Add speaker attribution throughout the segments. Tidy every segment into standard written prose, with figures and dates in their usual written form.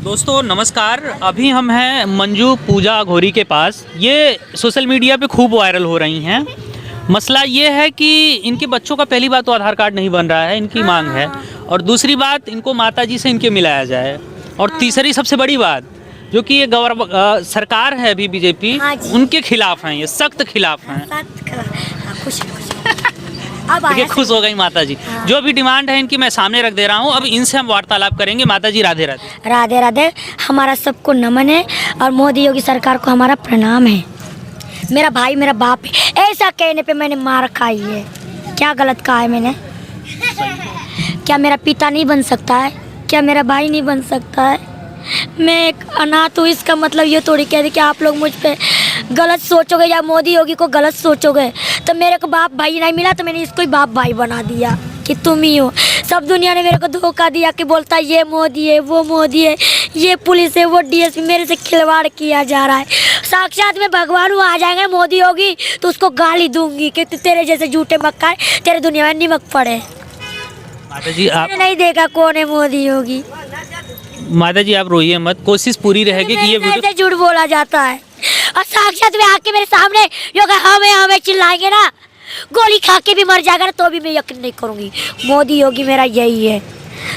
Speaker 1: दोस्तों नमस्कार। अभी हम हैं मंजू पूजा अघोरी के पास। ये सोशल मीडिया पे खूब वायरल हो रही हैं। मसला ये है कि इनके बच्चों का पहली बात तो आधार कार्ड नहीं बन रहा है, इनकी मांग है। और दूसरी बात, इनको माताजी से इनके मिलाया जाए। और तीसरी सबसे बड़ी बात, जो कि ये सरकार है अभी बीजेपी, उनके खिलाफ हैं, ये सख्त खिलाफ हैं। देखिए खुश हो गई माता जी। जो भी डिमांड है इनकी मैं सामने रख दे रहा हूँ। अब इनसे हम वार्तालाप करेंगे। माता जी राधे राधे।
Speaker 2: राधे राधे। हमारा सबको नमन है और मोदी योगी सरकार को हमारा प्रणाम है। मेरा भाई मेरा बाप है, ऐसा कहने पे मैंने मार खाई है। क्या गलत कहा है मैंने? क्या मेरा पिता नहीं बन सकता है? क्या मेरा भाई नहीं बन सकता है? मैं एक अनाथ हूँ, इसका मतलब ये थोड़ी कह दे कि आप लोग मुझ पे गलत सोचोगे या मोदी योगी को गलत सोचोगे। तो मेरे को बाप भाई नहीं मिला तो मैंने इसको ही बाप भाई बना दिया कि तुम ही हो। सब दुनिया ने मेरे को धोखा दिया कि बोलता है ये मोदी है, वो मोदी है, ये पुलिस है, वो डीएसपी। मेरे से खिलवाड़ किया जा रहा है। साक्षात में भगवान वो आ जाएगा मोदी योगी तो उसको गाली दूंगी कि तेरे जैसे झूठे मक्का है, तेरे दुनिया में निमक पड़े।
Speaker 1: माता जी आप
Speaker 2: नहीं देखा कौन है मोदी योगी।
Speaker 1: माता जी आप रोइए मत, कोशिश पूरी रहेगी कि ये वीडियो
Speaker 2: झूठ बोला जाता है और साक्षात में आके मेरे सामने योगा हमें चिल्लाएंगे ना, गोली खा के भी मर जाएगा ना तो भी मैं यकीन नहीं करूंगी। मोदी योगी मेरा यही है।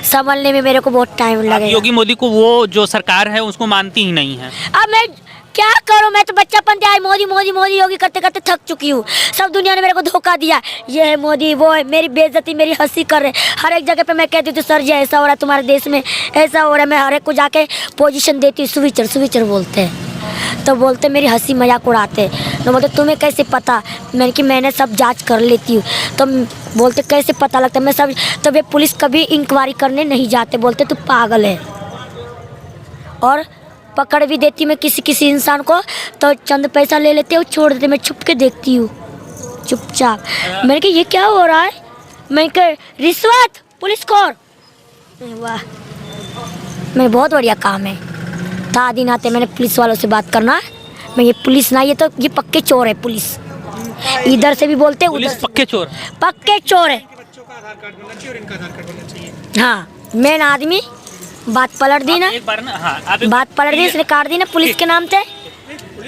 Speaker 2: संभलने में मेरे को बहुत टाइम लगेगा।
Speaker 1: योगी मोदी को वो जो सरकार है उसको मानती ही नहीं है।
Speaker 2: अब मैं क्या करूं? मैं तो बच्चापन से आई मोदी मोदी मोदी योगी करते करते थक चुकी हूँ। सब दुनिया ने मेरे को धोखा दिया, ये है मोदी, वो है। मेरी बेइज्जती, मेरी हंसी कर रहे हर एक जगह पे। मैं कहती हूँ सर जी ऐसा हो रहा है तुम्हारे देश में, ऐसा हो रहा है। मैं हर एक को जाके पोजीशन देती हूँ। सुविचर बोलते हैं तो बोलते मेरी हंसी मजाक उड़ाते। तो बोलते तुम्हें कैसे पता? मैंने कि मैंने सब जांच कर लेती हूँ। तो बोलते कैसे पता लगता है? मैं सब। तो वे पुलिस कभी इंक्वायरी करने नहीं जाते, बोलते तू पागल है। और पकड़ भी देती मैं किसी इंसान को तो चंद पैसा ले लेते और छोड़ देते। मैं छुप के देखती हूँ चुपचाप। मैंने कहा ये क्या हो रहा है? मैं कह रिश्वत पुलिस खोर। वाह, मैं बहुत बढ़िया काम है। था दिन आते मैंने पुलिस वालों से बात करना है। मैं ये पुलिस ना, ये तो ये पक्के चोर है पुलिस। इधर से भी बोलते हैं
Speaker 1: पुलिस पक्के चोर
Speaker 2: है। हाँ मेन आदमी बात पलट दी ना, बात पलट दी, इसने काट दी ना पुलिस के नाम से।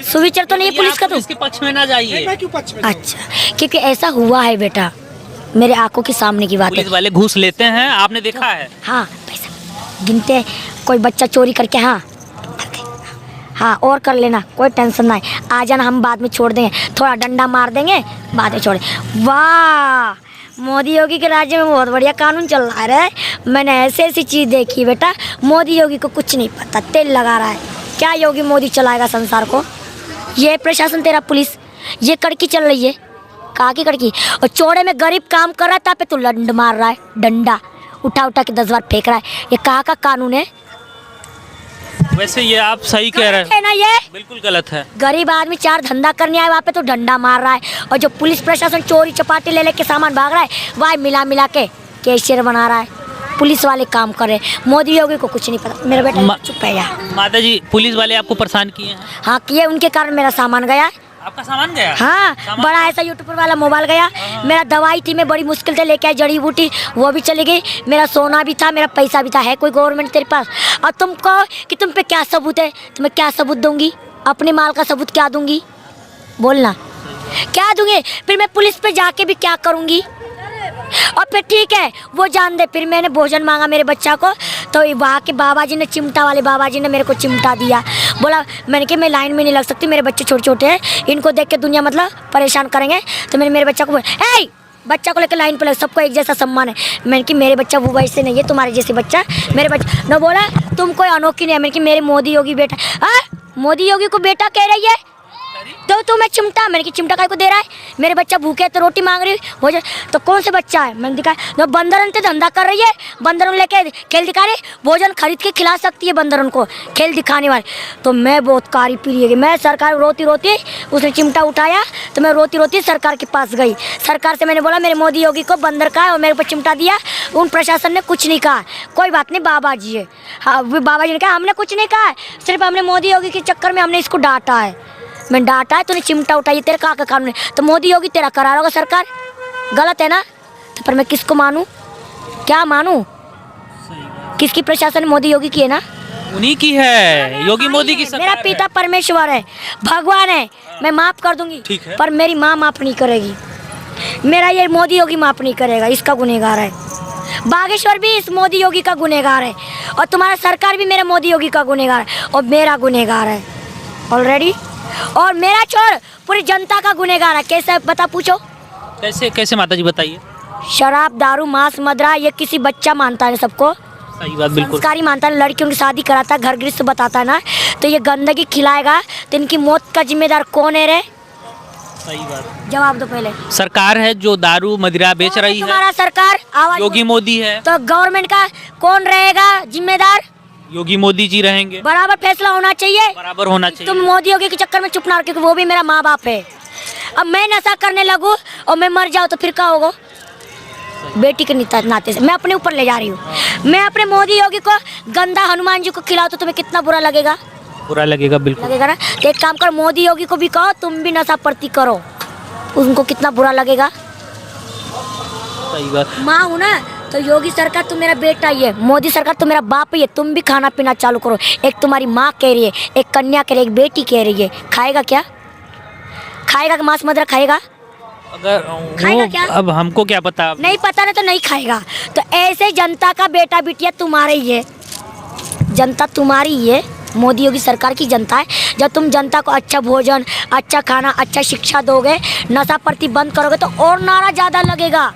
Speaker 2: सुविचर तो नहीं पुलिस का। तो
Speaker 1: इसके पक्ष में ना जाइए।
Speaker 2: अच्छा, क्योंकि ऐसा हुआ है बेटा, मेरे आंखों के सामने की बात है।
Speaker 1: पुलिस वाले घूस लेते हैं, आपने देखा है?
Speaker 2: हाँ पैसा गिनते हैं। कोई बच्चा चोरी करके हाँ और कर लेना, कोई टेंशन नहीं। आ जाना, हम बाद में छोड़ देंगे, थोड़ा डंडा मार देंगे, बाद में छोड़। वाह, मोदी योगी के राज्य में बहुत बढ़िया कानून चल रहा है। मैंने ऐसी चीज़ देखी बेटा। मोदी योगी को कुछ नहीं पता, तेल लगा रहा है। क्या योगी मोदी चलाएगा संसार को? ये प्रशासन तेरा पुलिस, ये कड़की चल रही है। कहाँ की कड़की? और चौड़े में गरीब काम कर रहा है पे तू लंड मार रहा है, डंडा उठा के 10 बार फेंक रहा है। ये कहाँ का कानून है?
Speaker 1: वैसे ये आप सही कह रहे हैं
Speaker 2: ना, ये
Speaker 1: बिल्कुल गलत है।
Speaker 2: गरीब आदमी 4 धंधा करने आए वहाँ पे तो डंडा मार रहा है। और जो पुलिस प्रशासन चोरी चपाटी ले लेके सामान भाग रहा है, वह मिला के कैशियर बना रहा है। पुलिस वाले काम कर रहे हैं। मोदी योगी को कुछ नहीं पता। मेरा बेटा चुप है यार।
Speaker 1: माता जी पुलिस वाले आपको परेशान किए हैं?
Speaker 2: हाँ किए, उनके कारण मेरा सामान गया।
Speaker 1: आपका सामान गया?
Speaker 2: हाँ सामान बड़ा ऐसा यूट्यूबर वाला मोबाइल गया। मेरा दवाई थी, मैं बड़ी मुश्किल से लेके आई, जड़ी बूटी, वो भी चली गई। मेरा सोना भी था, मेरा पैसा भी था। है कोई गवर्नमेंट तेरे पास? और तुम कहो कि तुम पे क्या सबूत है, तो मैं क्या सबूत दूंगी? अपने माल का सबूत क्या दूंगी? बोलना क्या दूंगी? फिर मैं पुलिस पे जाके भी क्या करूंगी? और फिर ठीक है वो जान दे। फिर मैंने भोजन मांगा मेरे बच्चा को, तो वहाँ के बाबा जी ने, चिमटा वाले बाबा जी ने मेरे को चिमटा दिया। बोला, मैंने कि मैं लाइन में नहीं लग सकती, मेरे बच्चे छोटे छोटे हैं, इनको देख के दुनिया मतलब परेशान करेंगे। तो मैंने मेरे बच्चा को बोला, ए बच्चा को लेकर लाइन पर लग, सबको एक जैसा सम्मान है। मैंने कि मेरे बच्चा वो वैसे नहीं है तुम्हारे जैसे बच्चा। मेरे बच्चा न बोला तुम कोई अनोखी नहीं है। मैंने कि मेरे मोदी योगी बेटा। हाँ मोदी योगी को बेटा कह रही है तो मैं चिमटा। मैंने कि चिमटा काय को दे रहा है? मेरे बच्चा भूखे है तो रोटी मांग रही हो जाए तो कौन से बच्चा है? मैंने दिखाया तो बंदरन से धंधा कर रही है, बंदरन लेके खेल दिखा रही, भोजन खरीद के खिला सकती है बंदरन को, खेल दिखाने वाले। तो मैं बहुत कारी पीरी है। मैं सरकार रोती उसने चिमटा उठाया तो मैं रोती सरकार के पास गई। सरकार से मैंने बोला मेरे मोदी योगी को बंदर का है और मेरे को चिमटा दिया। उन प्रशासन ने कुछ नहीं कहा। कोई बात नहीं, बाबा जी है। हाँ बाबा जी ने कहा हमने कुछ नहीं कहा है, सिर्फ हमने मोदी योगी के चक्कर में हमने इसको डांटा है। मैं डांटा है, तूने चिमटा उठाई, तेरे का कानून है? तो मोदी योगी तेरा करा होगा सरकार, गलत है ना? तो पर मैं किसको मानूं? क्या मानूं? किसकी प्रशासन मोदी योगी की है ना?
Speaker 1: उन्हीं की है, योगी मोदी की सरकार
Speaker 2: मेरा
Speaker 1: है।
Speaker 2: पिता परमेश्वर है, भगवान है, मैं माफ कर दूंगी,
Speaker 1: ठीक है।
Speaker 2: पर मेरी माँ माफ नहीं करेगी। मेरा ये मोदी योगी माफ नहीं करेगा, इसका गुनहगार है। बागेश्वर भी इस मोदी योगी का गुनहगार है, और तुम्हारा सरकार भी मेरे मोदी योगी का गुनहगार है, और मेरा गुनहगार है ऑलरेडी, और मेरा चोर पूरी जनता का गुनहगार है। कैसे बता, पूछो
Speaker 1: कैसे कैसे माता जी बताइए।
Speaker 2: शराब, दारू, मांस, मदरा, ये किसी बच्चा मानता है सबको,
Speaker 1: सही बात, बिल्कुल
Speaker 2: संस्कारी मानता है, लड़कियों की शादी कराता है, घर गृहस्थ बताता है ना, तो ये गंदगी खिलाएगा तो इनकी मौत का जिम्मेदार कौन है रे?
Speaker 1: सही बात।
Speaker 2: जवाब दो पहले।
Speaker 1: सरकार है जो दारू मदिरा बेच रही है,
Speaker 2: तुम्हारा सरकार आवाज
Speaker 1: योगी मोदी है,
Speaker 2: तो गवर्नमेंट का कौन रहेगा जिम्मेदार?
Speaker 1: योगी मोदी जी रहेंगे।
Speaker 2: बराबर फैसला होना चाहिए,
Speaker 1: बराबर होना चाहिए।
Speaker 2: तुम मोदी योगी के चक्कर में चुप ना रहो, क्योंकि वो भी मेरा माँ बाप है। अब मैं नशा करने लगूं और मैं मर जाऊँ तो फिर क्या होगा? बेटी के नाते से मैं अपने ऊपर ले जा रही हूँ। मैं अपने मोदी योगी को गंदा हनुमान जी को खिलाओ तो तुम्हें कितना बुरा लगेगा?
Speaker 1: बुरा लगेगा, बिल्कुल
Speaker 2: लगेगा ना। तो एक काम करो, मोदी योगी को भी कहो तुम भी नशा प्रति करो, उनको कितना बुरा लगेगा?
Speaker 1: सही बात।
Speaker 2: माँ हूँ ना, तो योगी सरकार तुम मेरा बेटा ही है, मोदी सरकार तुम मेरा बाप ही है। तुम भी खाना पीना चालू करो। एक तुम्हारी माँ कह रही है, एक कन्या कह रही है, एक बेटी कह रही है, खाएगा क्या? खाएगा कि मांस मदिरा खाएगा?
Speaker 1: अगर
Speaker 2: खाएगा क्या?
Speaker 1: अब हमको क्या पता,
Speaker 2: नहीं पता ना तो नहीं खाएगा। तो ऐसे जनता का बेटा बिटिया तुम्हारे ही है, जनता तुम्हारी ही है, मोदी योगी सरकार की जनता है। जब तुम जनता को अच्छा भोजन, अच्छा खाना, अच्छा शिक्षा दोगे, नशा प्रति बंद करोगे तो और नारा ज़्यादा लगेगा।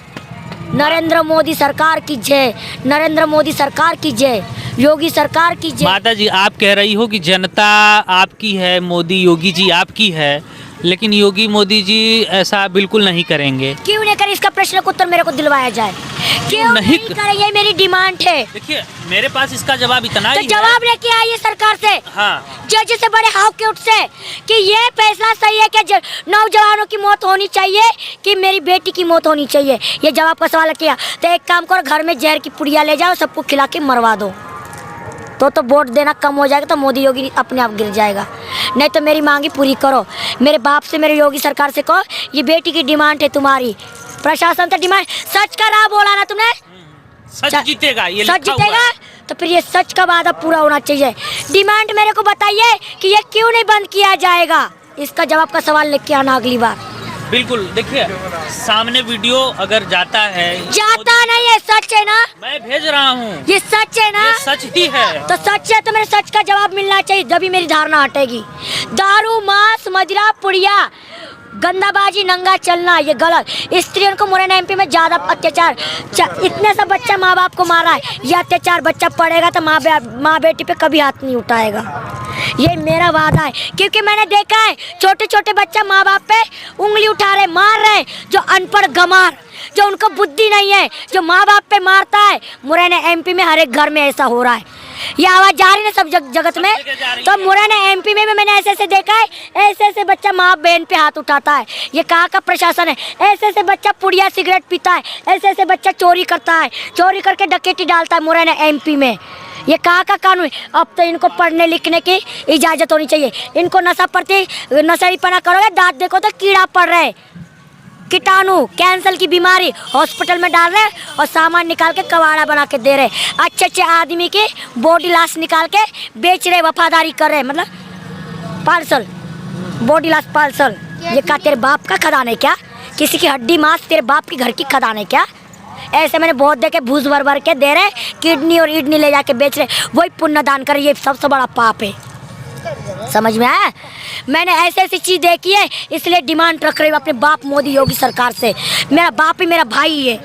Speaker 2: नरेंद्र मोदी सरकार की जय, नरेंद्र मोदी सरकार की जय, योगी सरकार की जय।
Speaker 1: माता जी आप कह रही हो कि जनता आपकी है, मोदी योगी जी आपकी है, लेकिन योगी मोदी जी ऐसा बिल्कुल नहीं करेंगे।
Speaker 2: क्यों नहीं करे? इसका प्रश्न का उत्तर मेरे को दिलवाया जाए। क्यों नहीं करे? ये मेरी डिमांड है।
Speaker 1: देखिए मेरे पास इसका जवाब इतना
Speaker 2: तो
Speaker 1: ही
Speaker 2: जवाब लेके आइए सरकार से,
Speaker 1: हाँ
Speaker 2: जज से बड़े हाउ के उठ से, कि ये फैसला सही है कि नौजवानों की मौत होनी चाहिए कि मेरी बेटी की मौत होनी चाहिए। ये जवाब का सवाल किया तो एक काम करो, घर में जहर की पुड़िया ले जाओ, सबको खिला के मरवा दो, तो वोट देना कम हो जाएगा, तो मोदी योगी अपने आप गिर जाएगा। नहीं तो मेरी मांगी पूरी करो। मेरे बाप से, मेरे योगी सरकार से कहो, ये बेटी की डिमांड है तुम्हारी, प्रशासन से डिमांड। सच का राह बोला ना तुमने,
Speaker 1: सच जीतेगा, ये
Speaker 2: सच
Speaker 1: लिखा हुआ
Speaker 2: जीतेगा,
Speaker 1: है।
Speaker 2: तो फिर ये सच का वादा पूरा होना चाहिए। डिमांड मेरे को बताइए कि ये क्यों नहीं बंद किया जाएगा? इसका जवाब का सवाल लेके आना अगली बार।
Speaker 1: बिल्कुल। देखिए सामने वीडियो अगर जाता है,
Speaker 2: जाता नहीं है, सच है ना,
Speaker 1: मैं भेज रहा हूँ,
Speaker 2: ये सच है ना,
Speaker 1: ये सच ही है।
Speaker 2: तो सच है तो मेरे सच का जवाब मिलना चाहिए, जभी मेरी धारणा हटेगी। दारू, मांस, मदिरा, पुड़िया, गंदाबाजी, नंगा चलना, ये गलत। स्त्रियों को मुरैना एमपी में ज्यादा अत्याचार, इतने सा बच्चा माँ बाप को मारा है, ये अत्याचार बच्चा पड़ेगा तो माँ बेटी पे कभी हाथ नहीं उठाएगा। ये मेरा वादा है, क्योंकि मैंने देखा है छोटे छोटे बच्चा माँ बाप पे उंगली उठा रहे, मार रहे, जो अनपढ़ गमार, जो उनको बुद्धि नहीं है, जो माँ बाप पे मारता है। मुरैना एमपी में हर एक घर में ऐसा हो रहा है। ये आवाज जा रही है सब जगत में। तो मुरैना एमपी में भी मैंने ऐसे ऐसे देखा है, ऐसे ऐसे बच्चा माँ बहन पे हाथ उठाता है। ये कहाँ का प्रशासन है? ऐसे ऐसे बच्चा पुड़िया सिगरेट पीता है, ऐसे ऐसे बच्चा चोरी करता है, चोरी करके डकैती डालता है मुरैना एमपी में। ये कहाँ का कानून है? अब तो इनको पढ़ने लिखने की इजाज़त होनी चाहिए। इनको नशा प्रति नशेड़ीपना करोगे, दांत देखो तो कीड़ा पड़ रहे, कीटाणु, कैंसर की बीमारी, हॉस्पिटल में डाल रहे और सामान निकाल के कबाड़ा बना के दे रहे। अच्छे अच्छे आदमी की बॉडी लाश निकाल के बेच रहे, वफादारी कर रहे, मतलब पार्सल, बॉडी लाश पार्सल। ये क्या तेरे बाप का खदान है क्या? किसी की हड्डी मांस तेरे बाप की घर की खदान है क्या? ऐसे मैंने बहुत देखे, भूस भर भर के दे रहे, किडनी और इडनी ले जाके बेच रहे, वही पुण्य दान करे। ये सबसे बड़ा पाप है, समझ में आया? मैंने ऐसी ऐसी चीज़ देखी है, इसलिए डिमांड रख रही हूँ अपने बाप मोदी योगी सरकार से। मेरा बाप ही मेरा भाई है,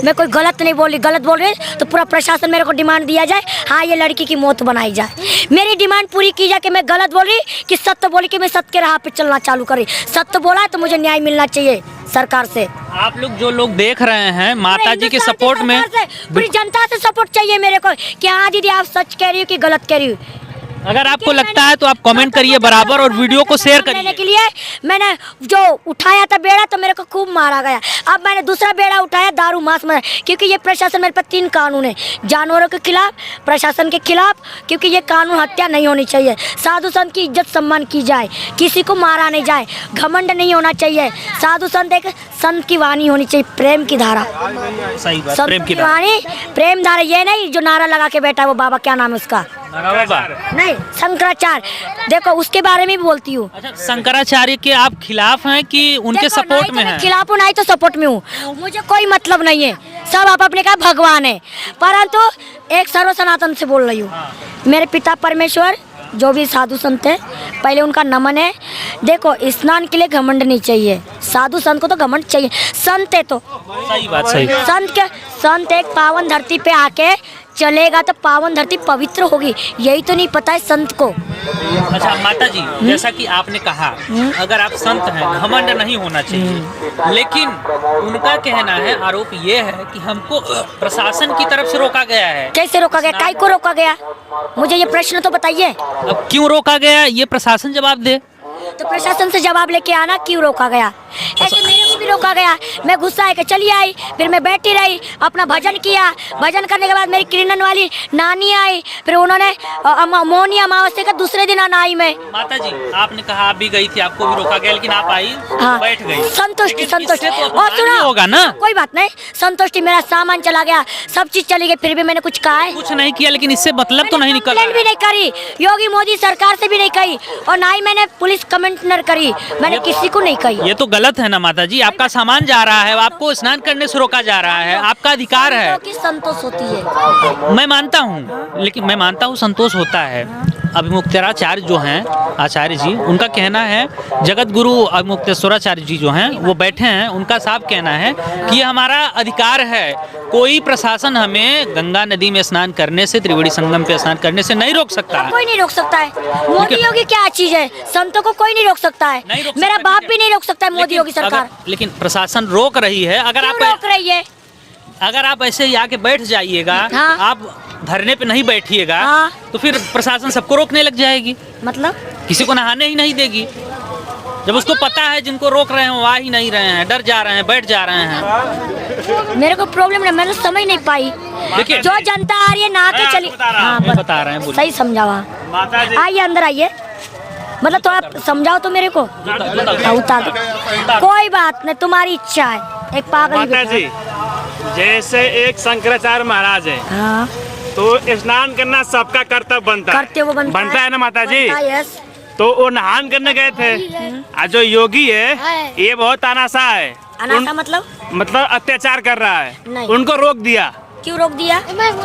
Speaker 2: मैं कोई गलत नहीं बोल रही। गलत बोल रही तो पूरा प्रशासन मेरे को डिमांड दिया जाए, हाँ ये लड़की की मौत बनाई जाए। मेरी डिमांड पूरी की जाए कि मैं गलत बोल रही कि सत्य बोली, कि मैं सत्य के राह पे चलना चालू करी। सत्य बोला तो मुझे न्याय मिलना चाहिए सरकार से।
Speaker 1: आप लोग जो लोग देख रहे हैं माता जी के सपोर्ट में,
Speaker 2: पूरी जनता से सपोर्ट चाहिए मेरे को कि हाँ दीदी आप सच कह रही हो कि गलत कह रही हो।
Speaker 1: अगर आपको लगता है तो आप कमेंट करिए बराबर और वीडियो को शेयर करिए।
Speaker 2: के लिए मैंने जो उठाया था बेड़ा तो मेरे को खूब मारा गया। अब मैंने दूसरा बेड़ा उठाया, दारू मांस मदिरा, क्योंकि ये प्रशासन मेरे पर 3 कानून है, जानवरों के खिलाफ, प्रशासन के खिलाफ, क्योंकि ये कानून हत्या नहीं होनी चाहिए, साधु संत की इज्जत सम्मान की जाए, किसी को मारा नहीं जाए, घमंड नहीं होना चाहिए, साधु संत एक संत की वाणी होनी चाहिए, प्रेम की धारा।
Speaker 1: सही बात,
Speaker 2: संत
Speaker 1: प्रेम की
Speaker 2: वाणी, प्रेम धारा, ये नहीं जो नारा लगा के बैठा है वो बाबा, क्या नाम है उसका, नहीं शंकराचार्य, देखो उसके बारे में भी बोलती हूँ।
Speaker 1: अच्छा, शंकराचार्य के आप खिलाफ हैं कि उनके
Speaker 2: देखो,
Speaker 1: सपोर्ट
Speaker 2: नहीं तो
Speaker 1: में
Speaker 2: मैं
Speaker 1: हैं?
Speaker 2: खिलाफ हूँ, नहीं तो सपोर्ट में हूँ, मुझे कोई मतलब नहीं है। सब आप अपने का भगवान है, परंतु एक सर्व सनातन से बोल रही हूँ। मेरे पिता परमेश्वर जो भी साधु संत है, पहले उनका नमन है। देखो स्नान के लिए घमंड नहीं चाहिए, साधु संत को तो घमंड चाहिए। संत है तो
Speaker 1: सही बात, सही।
Speaker 2: संत एक पावन धरती पे आके चलेगा तो पावन धरती पवित्र होगी, यही तो नहीं पता है संत को।
Speaker 1: अच्छा माता जी, जैसा कि आपने कहा, अगर आप संत हैं घमंड नहीं होना चाहिए, लेकिन उनका कहना है, आरोप ये है कि हमको प्रशासन की तरफ से रोका गया है।
Speaker 2: कैसे रोका गया, काय को रोका गया, मुझे ये प्रश्न तो बताइए।
Speaker 1: अब क्यों रोका गया ये प्रशासन जवाब दे।
Speaker 2: तो प्रशासन से जवाब लेके आना, क्यों रोका गया। ऐसे मेरे को भी रोका गया, मैं गुस्सा है कि चली आई, फिर मैं बैठी रही, अपना भजन किया। भजन करने के बाद मेरी किरणन वाली नानी आई, फिर उन्होंने मौनी अमावस्या का दूसरे दिन आना आई मैं।
Speaker 1: माता जी, आपने कहा आप भी गई थी, आपको भी रोका गया, लेकिन आप आई,
Speaker 2: हाँ,
Speaker 1: बैठ गई।
Speaker 2: संतुष्टि संतुष्टि।
Speaker 1: इससे तो
Speaker 2: और
Speaker 1: अपमान
Speaker 2: सुनो,
Speaker 1: ही होगा ना।
Speaker 2: कोई बात नहीं, संतुष्टि, मेरा सामान चला गया, सब चीज चली गई, फिर भी मैंने कुछ कहा है?
Speaker 1: कुछ नहीं किया, लेकिन इससे मतलब तो
Speaker 2: मैंने
Speaker 1: नहीं निकल
Speaker 2: कंप्लेंट भी नहीं करी, योगी मोदी सरकार से भी नहीं कही, और ना ही मैंने पुलिस कमिश्नर करी, मैंने किसी को नहीं कही।
Speaker 1: ये तो गलत है ना माता जी, आपका सामान जा रहा है, आपको स्नान करने से रोका जा रहा है, आपका अधिकार है।
Speaker 2: संतों की संतोष होती है।
Speaker 1: मैं मानता हूँ, लेकिन मैं मानता हूँ संतोष होता है। अभिमुक्तेश्वराचार्य जो हैं आचार्य जी, उनका कहना है, जगत गुरु अभिमुक्तेश्वराचार्य जी जो हैं वो बैठे हैं, उनका साफ कहना है कि ये हमारा अधिकार है, कोई प्रशासन हमें गंगा नदी में स्नान करने से, त्रिवेणी संगम पे स्नान करने से नहीं रोक सकता है।
Speaker 2: कोई नहीं रोक सकता है। मोदी योगी क्या चीज है, संतों को कोई नहीं रोक सकता है,
Speaker 1: नहीं रोक
Speaker 2: मेरा
Speaker 1: सकता,
Speaker 2: बाप
Speaker 1: ठीक
Speaker 2: भी नहीं रोक सकता है, मोदी योगी सरकार।
Speaker 1: लेकिन प्रशासन रोक रही है। अगर
Speaker 2: क्यों
Speaker 1: आप
Speaker 2: रोक रही है?
Speaker 1: अगर आप ऐसे ही आके बैठ जाइएगा,
Speaker 2: हाँ।
Speaker 1: आप धरने पे नहीं बैठिएगा,
Speaker 2: हाँ।
Speaker 1: तो फिर प्रशासन सबको रोकने लग जाएगी,
Speaker 2: मतलब
Speaker 1: किसी को नहाने ही नहीं देगी। जब उसको पता है जिनको रोक रहे हैं वो आ ही नहीं रहे हैं, डर जा रहे हैं, बैठ जा रहे हैं।
Speaker 2: मेरे को प्रॉब्लम नहीं, मैंने समझ नहीं पाई।
Speaker 1: देखिए,
Speaker 2: जो जनता आ रही है नहा के चली, हाँ
Speaker 1: मैं बता रहे हैं, बोलिए।
Speaker 2: सही समझावा। आइए अंदर आइए, मतलब थोड़ा समझाओ तो मेरे को। उतार दो, कोई बात नहीं, तुम्हारी इच्छा है। एक पागल ही
Speaker 3: माता
Speaker 2: बेटा।
Speaker 3: जी, जैसे एक शंकराचार्य महाराज है,
Speaker 2: हाँ,
Speaker 3: तो स्नान करना सबका कर्तव्य
Speaker 2: करते हुए
Speaker 3: बनता है ना माता जी।
Speaker 2: बनता है, यस।
Speaker 3: तो वो नहान करने गए थे, आज जो योगी है ये बहुत तानाशाह है,
Speaker 2: अनाथा
Speaker 3: मतलब अत्याचार कर रहा है,
Speaker 2: नहीं।
Speaker 3: उनको रोक दिया।
Speaker 2: क्यों रोक दिया?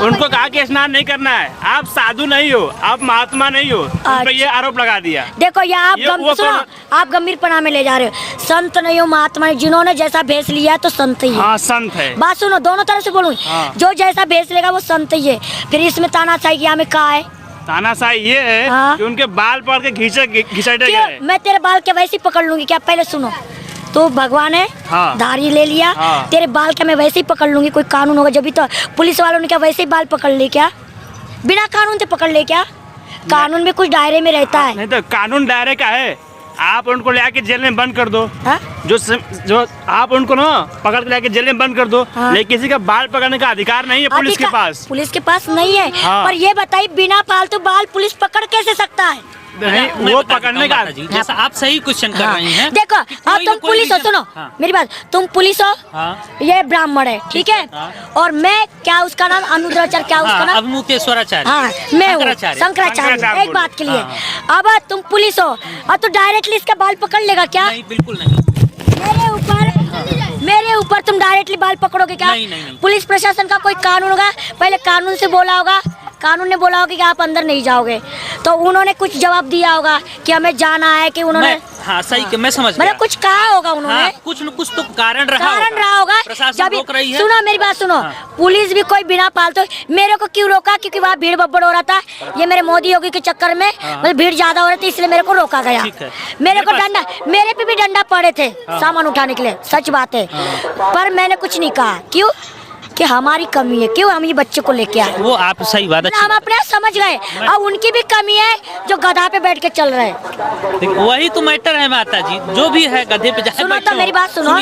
Speaker 3: उनको कहा कि स्नान नहीं करना है, आप साधु नहीं हो, आप महात्मा नहीं हो, उन पे ये आरोप लगा दिया।
Speaker 2: देखो ये आप
Speaker 3: वो
Speaker 2: सुनो, आप गंभीरपना में ले जा रहे हो। संत नहीं हो, महात्मा नहीं, जिन्होंने जैसा भेष लिया है तो संत ही है।
Speaker 3: हाँ, संत है।
Speaker 2: बात सुनो, दोनों तरफ से बोलूं,
Speaker 3: हाँ।
Speaker 2: जो जैसा भेष लेगा वो संत ही है। फिर इसमें तानाशाही क्या में कहा है?
Speaker 3: तानाशाही ये है
Speaker 2: हाँ।
Speaker 3: कि उनके बाल पकड़ के घिसटे
Speaker 2: क्यों?
Speaker 3: गए।
Speaker 2: मैं तेरे बाल के वैसे ही पकड़ लूंगी क्या? पहले सुनो, तो भगवान है,
Speaker 3: हाँ।
Speaker 2: धारी ले लिया,
Speaker 3: हाँ।
Speaker 2: तेरे बाल क्या मैं वैसे ही पकड़ लूंगी? कोई कानून होगा जब भी तो पुलिस वालों ने क्या वैसे ही बाल पकड़ ले क्या? बिना कानून से पकड़ ले क्या? कानून में कुछ दायरे में रहता है।
Speaker 3: नहीं तो कानून दायरे का है, आप उनको ले आके जेल में बंद कर दो।
Speaker 2: हाँ?
Speaker 3: जो आप उनको ना पकड़ के लेके जेल में बंद कर दो।
Speaker 2: हाँ।
Speaker 3: लेकिन किसी का बाल पकड़ने का अधिकार नहीं है पुलिस के पास।
Speaker 2: पुलिस के पास नहीं है।
Speaker 3: हाँ।
Speaker 2: पर ये बताइए, बिना फालतू बाल पुलिस पकड़ कैसे सकता है?
Speaker 3: नहीं,
Speaker 1: मैं
Speaker 3: वो
Speaker 1: बता
Speaker 3: पकड़ने
Speaker 1: देता
Speaker 3: का
Speaker 1: हूँ माता जी, जैसा आप सही क्वेश्चन कर
Speaker 2: हाँ।
Speaker 1: रही हैं।
Speaker 2: देखो,
Speaker 1: कि
Speaker 2: अब
Speaker 1: कोई ना
Speaker 2: तुम
Speaker 1: कोई
Speaker 2: पुलिस हो,
Speaker 1: रीजन-
Speaker 2: सुनो
Speaker 1: हाँ।
Speaker 2: मेरी बात, तुम पुलिस हो,
Speaker 1: हाँ।
Speaker 2: ये ब्राह्मण है, ठीक है,
Speaker 1: हाँ।
Speaker 2: और मैं क्या उसका नाम अनुद्राचार्य, क्या उसका
Speaker 1: हाँ,
Speaker 2: नाम?
Speaker 1: अभिमुक्तेश्वराचार्य।
Speaker 2: हाँ, मैं हूँ
Speaker 1: शंकराचार्य।
Speaker 2: शंकराचार्य। एक बात के लिए,
Speaker 1: हाँ।
Speaker 2: अब तुम पुलिस हो और तो डायरेक्टली इसका बाल पकड़ लेगा क्या?
Speaker 1: नहीं, बिल्कुल नहीं।
Speaker 2: मेरे ऊपर तुम डायरेक्टली बाल पकड़ोगे क्या?
Speaker 1: नहीं।
Speaker 2: पुलिस प्रशासन का कोई कानून होगा, पहले कानून से बोला होगा, कानून ने बोला होगा कि आप अंदर नहीं जाओगे, तो उन्होंने कुछ जवाब दिया होगा कि हमें जाना है, कि उन्होंने
Speaker 1: हाँ सही, मैं समझ गया।
Speaker 2: मतलब कुछ कहा होगा उन्होंने।
Speaker 1: हाँ, कुछ न कुछ तो कारण रहा
Speaker 2: होगा।
Speaker 1: प्रशासन
Speaker 2: जब
Speaker 1: रोक रही है।
Speaker 2: सुनो मेरी बात सुनो,
Speaker 1: हाँ।
Speaker 2: पुलिस भी कोई बिना पालतू, मेरे को क्यों रोका? क्योंकि वहाँ भीड़ बब्बड़ हो रहा था, ये मेरे मोदी योगी के चक्कर में, मतलब भीड़ ज्यादा हो रही थी, इसलिए मेरे को रोका गया।
Speaker 1: ठीक है।
Speaker 2: मेरे को डंडा, मेरे पे भी डंडा पड़े थे सामान उठाने के लिए, सच बात है। पर मैंने कुछ नहीं कहा, क्यों? कि हमारी कमी है, क्यों हम ये बच्चे को लेके आए।
Speaker 1: वो आप सही बात, अच्छी
Speaker 2: हम अपने आप समझ गए, और उनकी भी कमी है जो गधा पे बैठ के चल रहे हैं।
Speaker 1: देखो, वही तो मैटर है माता जी, जो भी है गधे पे जाए
Speaker 2: सुनो
Speaker 1: बैठो।
Speaker 2: तो मेरी बात सुनो।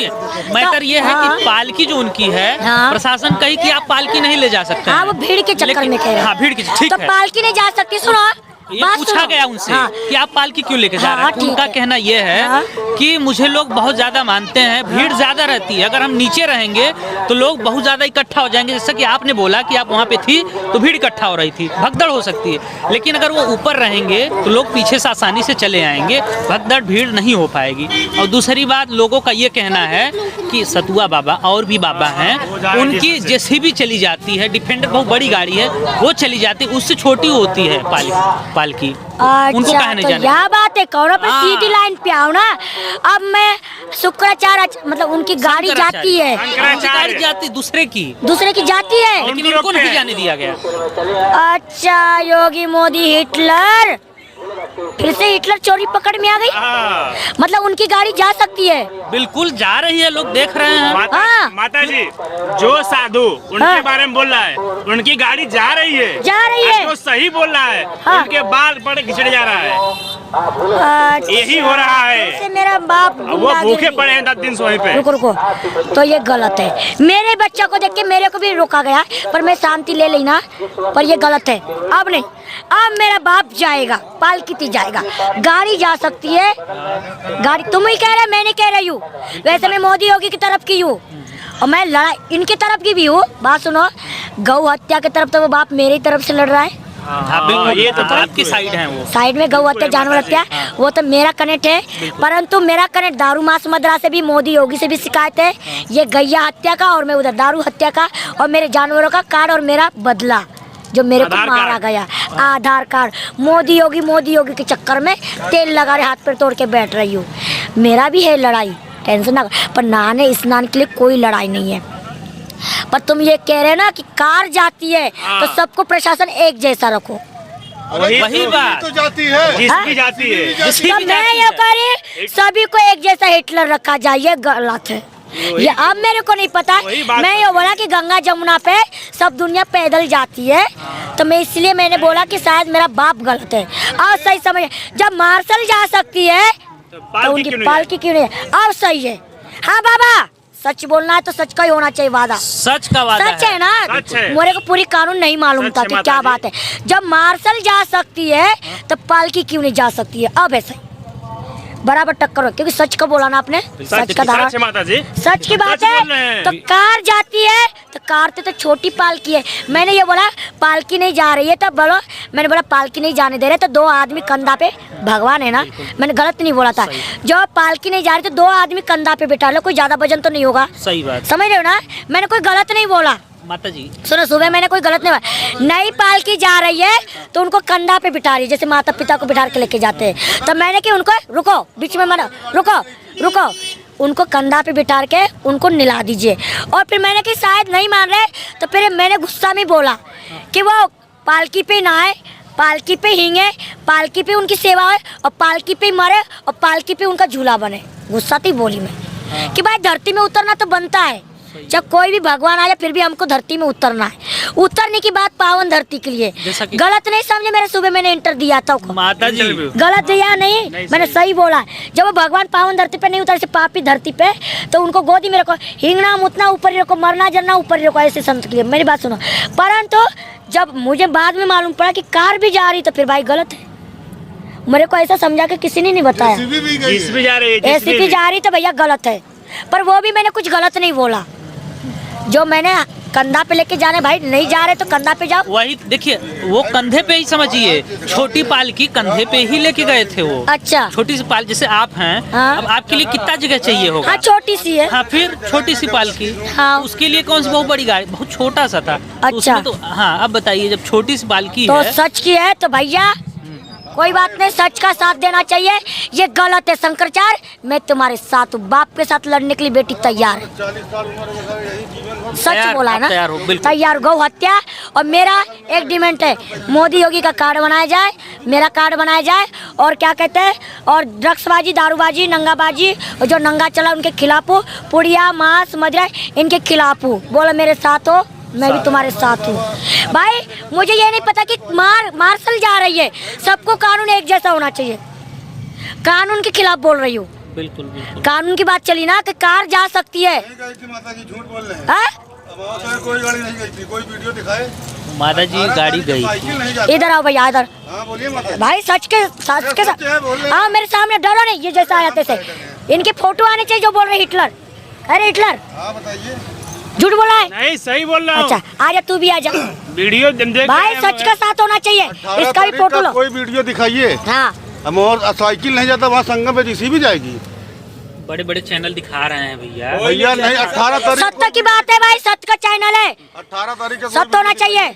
Speaker 1: मैटर ये है
Speaker 2: हाँ।
Speaker 1: कि पालकी जो उनकी है,
Speaker 2: हाँ।
Speaker 1: प्रशासन कही कि आप पालकी नहीं ले जा सकते
Speaker 2: हाँ,
Speaker 1: हैं।
Speaker 2: वो भीड़ के चक्कर
Speaker 1: लेकिन-
Speaker 2: में कह रहे हैं।
Speaker 1: हाँ, भीड़ के, ठीक
Speaker 2: तो
Speaker 1: है।
Speaker 2: पालकी नहीं जा सकती। सुनो,
Speaker 1: ये
Speaker 2: बात
Speaker 1: पूछा
Speaker 2: सुनो।
Speaker 1: गया उनसे
Speaker 2: हाँ।
Speaker 1: कि आप पालकी क्यों लेके जा
Speaker 2: हाँ,
Speaker 1: रहे हैं,
Speaker 2: ठीक
Speaker 1: उनका
Speaker 2: है।
Speaker 1: कहना ये है
Speaker 2: हाँ।
Speaker 1: कि मुझे लोग बहुत ज्यादा मानते हैं, भीड़ ज्यादा रहती है, अगर हम नीचे रहेंगे तो लोग बहुत ज्यादा इकट्ठा हो जाएंगे। जैसा कि आपने बोला कि आप वहाँ पे थी तो भीड़ इकट्ठा हो रही थी, भगदड़ हो सकती है, लेकिन अगर वो ऊपर रहेंगे तो लोग पीछे से आसानी से चले आएंगे, भगदड़ भीड़ नहीं हो पाएगी। और दूसरी बात, लोगों का ये कहना है कि सतुआ बाबा और भी बाबा हैं, उनकी जेसीबी चली जाती है, डिफेंडर बहुत बड़ी गाड़ी है, वो चली जाती है, उससे छोटी होती है पालकी। उनको
Speaker 2: अच्छा,
Speaker 1: कहा नहीं
Speaker 2: तो
Speaker 1: जाने।
Speaker 2: यह बात है, कौनो पे
Speaker 1: हाँ।
Speaker 2: सीधी लाइन पे आओ ना। अब मैं शुक्राचार्य, मतलब उनकी गाड़ी जाती है,
Speaker 1: उनकी गाड़ी जाती दूसरे की,
Speaker 2: दूसरे की जाती है,
Speaker 1: लेकिन इनको नहीं जाने दिया गया।
Speaker 2: अच्छा, योगी मोदी हिटलर, फिर से हिटलर चोरी पकड़ में आ गई।
Speaker 3: हाँ।
Speaker 2: मतलब उनकी गाड़ी जा सकती है।
Speaker 1: बिल्कुल जा रही है, लोग देख रहे हैं।
Speaker 2: हाँ।
Speaker 3: माता जी, जो साधु उनके
Speaker 2: हाँ।
Speaker 3: बारे में बोल रहा है, उनकी गाड़ी जा रही है,
Speaker 2: जा रही है।
Speaker 3: और जो सही बोल रहा है,
Speaker 2: हाँ।
Speaker 3: उनके बाल बड़े घिसड़ जा रहा है,
Speaker 2: अच्छा,
Speaker 3: यही हो रहा है।
Speaker 2: इससे मेरा बाप
Speaker 3: अब वो
Speaker 2: गुंडागिरी।
Speaker 3: भूखे पड़े हैं 10 दिन सोए पे।
Speaker 2: रुको रुको, तो ये गलत है। मेरे बच्चा को देख के मेरे को भी रोका गया, पर मैं शांति ले ली ना, पर ये गलत है। अब नहीं, अब मेरा बाप जाएगा, पालकी जाएगा, गाड़ी जा सकती है। गाड़ी तुम ही कह रहे, मैं नहीं कह रही हूँ। वैसे मैं मोदी योगी की तरफ की हूँ, और मैं लड़ाई इनकी तरफ की भी हूँ। बात सुनो, गौ हत्या की तरफ तो वो बाप मेरी तरफ से लड़ रहा है।
Speaker 1: हाँ बिल्कुल,
Speaker 3: ये तो
Speaker 1: आपकी साइड है वो।
Speaker 2: साइड में गौ हत्या, जानवर हत्या, वो तो मेरा कनेक्ट है। परंतु मेरा कनेक्ट दारू मांस मदरा से भी, मोदी योगी से भी शिकायत है, ये गैया हत्या का, और मैं उधर दारू हत्या का, और मेरे जानवरों का कार्ड, और मेरा बदला जो मेरे को
Speaker 3: आधार
Speaker 2: मारा
Speaker 3: कार्ड।
Speaker 2: गया, आधार कार्ड। मोदी योगी के चक्कर में तेल लगा रहे, हाथ पैर तोड़ के बैठ रही हूँ। मेरा भी है लड़ाई, टेंशन ना, पर नहाने स्नान के लिए कोई लड़ाई नहीं है। पर तुम ये कह रहे हो ना कि कार जाती है, तो सबको प्रशासन एक जैसा रखो।
Speaker 1: वही बात
Speaker 4: तो जाती है।
Speaker 3: जिसकी जाती है।
Speaker 1: जिसकी
Speaker 2: तो
Speaker 1: भी
Speaker 2: मैं
Speaker 1: जाती
Speaker 2: ये
Speaker 1: है।
Speaker 2: कह रही, सभी को एक जैसा हिटलर रखा जाए, ये गलत है। ये अब मेरे को नहीं पता।
Speaker 3: वही बात
Speaker 2: मैं ये बोला कि गंगा जमुना पे सब दुनिया पैदल जाती है, तो मैं इसलिए मैंने बोला कि शायद मेरा बाप गलत है। और सही समझ, जब मार्शल जा सकती है तो उनकी पालकी क्यों नहीं है? अब सही है। हाँ बाबा, सच बोलना है तो सच का ही होना चाहिए वादा।
Speaker 1: सच का वादा
Speaker 2: सच है ना?
Speaker 3: सच है।
Speaker 2: मेरे को पूरी कानून नहीं मालूम
Speaker 3: सच
Speaker 2: था
Speaker 3: है
Speaker 2: कि
Speaker 3: माता
Speaker 2: क्या
Speaker 3: जी।
Speaker 2: बात है। जब मार्शल जा सकती है तो पालकी क्यों नहीं जा सकती है? अब ऐसा ही बराबर टक्कर हो, क्योंकि सच का बोला ना आपने, सच का धारा,
Speaker 3: सच है माता जी।
Speaker 2: सच की बात
Speaker 3: सच बोल रहे
Speaker 2: है।
Speaker 3: हैं।
Speaker 2: तो कार जाती है तो कार तो छोटी पालकी है। मैंने ये बोला पालकी नहीं जा रही है, तो बोलो, मैंने बोला पालकी नहीं जाने दे रहे, तो दो आदमी कंधा पे, भगवान है ना, मैंने गलत नहीं बोला था। जो पालकी नहीं जा रही तो दो आदमी कंधा पे बिठा लो, कोई ज्यादा वजन तो नहीं होगा।
Speaker 1: सही बात
Speaker 2: समझ रहे हो ना? मैंने कोई गलत नहीं बोला।
Speaker 1: माता जी।
Speaker 2: सुनो, सुबह मैंने कोई गलत नहीं बोला। नई पालकी जा रही है तो उनको कंधा पे बिठा रही है, जैसे माता पिता को बिठा के लेके जाते हैं। तो मैंने कि उनको रुको, बीच में मत रुको, रुको, उनको कंधा पे बिठा के उनको निला दीजिए। और फिर मैंने कि शायद नहीं मान रहे, तो फिर मैंने गुस्सा में बोला कि वो पालकी पे नहाए, पालकी पे हींगे, पालकी पे उनकी सेवा है, और पालकी पे मरे, और पालकी पे उनका झूला बने। गुस्सा थी बोली मैं कि भाई धरती में उतरना तो बनता है, जब कोई भी भगवान आया फिर भी हमको धरती में उतरना है। उतरने की बात पावन धरती के लिए। गलत नहीं समझे, मेरे सुबह मैंने इंटर दिया था।
Speaker 1: माता जी
Speaker 2: गलत दिया नहीं, मैंने सही बोला। जब वो भगवान पावन धरती पे नहीं उतर से पापी धरती पे, तो उनको गोदी में रखो, हिंगना मुतना ऊपर ही रखो, मरना जरना ऊपर ही रखो, ऐसे संत के लिए। मेरी बात सुनो। परंतु जब मुझे बाद में मालूम पड़ा कि कार भी जा रही, तो फिर भाई गलत है। मेरे को ऐसा समझा के किसी ने नहीं बताया।
Speaker 3: जिसमें जा रही है,
Speaker 2: एसीपी जा रही तो भैया गलत है, पर वो भी मैंने कुछ गलत नहीं बोला। जो मैंने कंधा पे लेके जाने, भाई नहीं जा रहे तो कंधा पे जाओ।
Speaker 1: वही देखिए, वो कंधे पे ही समझिए, छोटी पालकी कंधे पे ही लेके गए थे वो।
Speaker 2: अच्छा,
Speaker 1: छोटी सी पाल, जैसे आप हैं,
Speaker 2: हाँ।
Speaker 1: अब आपके लिए कितना जगह चाहिए होगा?
Speaker 2: हाँ छोटी सी है।
Speaker 1: हाँ, फिर छोटी सी पालकी,
Speaker 2: हाँ।
Speaker 1: उसके लिए कौन सी बहुत बड़ी गाड़ी, बहुत छोटा सा था।
Speaker 2: अच्छा।
Speaker 1: उसमें तो हाँ, अब बताइए, जब छोटी सी पालकी
Speaker 2: तो
Speaker 1: है।
Speaker 2: सच की है तो भैया कोई बात नहीं, सच का साथ देना चाहिए। ये गलत है शंकराचार्य, मैं तुम्हारे साथ हूँ, बाप के साथ लड़ने के लिए बेटी तैयार है। सच
Speaker 1: तैयार,
Speaker 2: बोला है
Speaker 1: आप
Speaker 2: ना?
Speaker 1: तैयार हो, बिल्कुल।
Speaker 2: तैयार। गौ हत्या, और मेरा एक डिमांड है, मोदी योगी का कार्ड बनाया जाए, मेरा कार्ड बनाया जाए, और क्या कहते हैं, और ड्रग्सबाजी, दारूबाजी, नंगाबाजी, और जो नंगा चला उनके खिलाफ हूँ, पुड़िया मांस मदिरा इनके खिलाफ हूँ। बोलो मेरे साथ हो, मैं भी तुम्हारे साथ हूँ। भाई मुझे ये नहीं पता कि मार्शल जा रही है, सबको कानून एक जैसा होना चाहिए। कानून के खिलाफ बोल रही हूँ।
Speaker 1: बिल्कुल बिल्कुल।
Speaker 2: कानून की बात चली ना कि कार जा सकती है।
Speaker 4: माता जी झूठ बोल रहे हैं।
Speaker 2: हाँ?
Speaker 4: अब वहाँ तो कोई गाड़ी नहीं गई थी, कोई वीडियो दिखाए।
Speaker 1: माता जी गाड़ी गई।
Speaker 2: इधर आओ भैया इधर। भाई सच के साथ हाँ मेरे सामने डरो नहीं, ये जैसा आते से इनकी फोटो आनी चाहिए जो बोल रहे हिटलर। अरे हिटलर झूठ बोला है?
Speaker 3: नहीं सही बोल रहा हूँ।
Speaker 2: अच्छा आजा तू भी आजा।
Speaker 3: वीडियो
Speaker 2: भाई सच का साथ होना चाहिए, इसका भी फोटो लो।
Speaker 4: कोई वीडियो दिखाइए।
Speaker 2: हाँ
Speaker 4: हम और साइकिल नहीं जाता वहाँ संगम पे जिसी भी जाएगी।
Speaker 1: बड़े बड़े चैनल दिखा रहे हैं भैया।
Speaker 4: भैया नहीं 18 तारीख
Speaker 2: सत्य की बात है भाई, सत्य का चैनल है,
Speaker 4: 18 तारीख का
Speaker 2: सत्य होना चाहिए।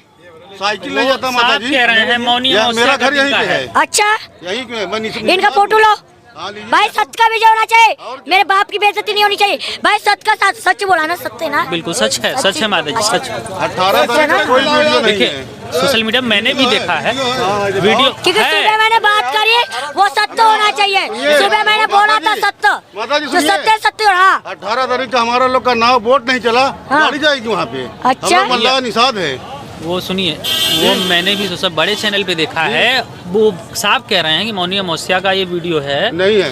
Speaker 4: साइकिल नहीं जाता माता
Speaker 1: साफ
Speaker 4: जी।
Speaker 1: कह रहे हैं मौनी
Speaker 4: मेरा घर यहीं पे है।
Speaker 2: अच्छा
Speaker 4: यहीं पे
Speaker 2: इनका फोटो लो भाई, सत्य का विजय होना चाहिए, मेरे बाप की बेइज्जती नहीं होनी चाहिए भाई। सत्य का साथ, सच बोला ना, सत्य ना।
Speaker 1: बिल्कुल सच है, सच है माता जी, सच।
Speaker 4: 18 तारीख का कोई वीडियो नहीं
Speaker 1: देखिए
Speaker 4: है।
Speaker 1: सोशल मीडिया मैंने भी देखा है वीडियो
Speaker 2: क्योंकि सुबह मैंने बात करी वो सत्य होना चाहिए। सुबह मैंने बोला था सत्य,
Speaker 4: माता जी
Speaker 2: जो
Speaker 4: सुनिए।
Speaker 2: सत्य सत्य रहा।
Speaker 4: 18 तारीख का हमारा लोग का नाव बोट नहीं चला, गाड़ी जाएगी वहाँ पे।
Speaker 2: अच्छा।
Speaker 4: हम लोग मल्लाह निषाद है।
Speaker 1: वो सुनिए, वो मैंने भी सब बड़े चैनल पे देखा है, वो साफ कह रहे हैं कि मौनी अमावस्या का ये वीडियो है।
Speaker 4: नहीं है,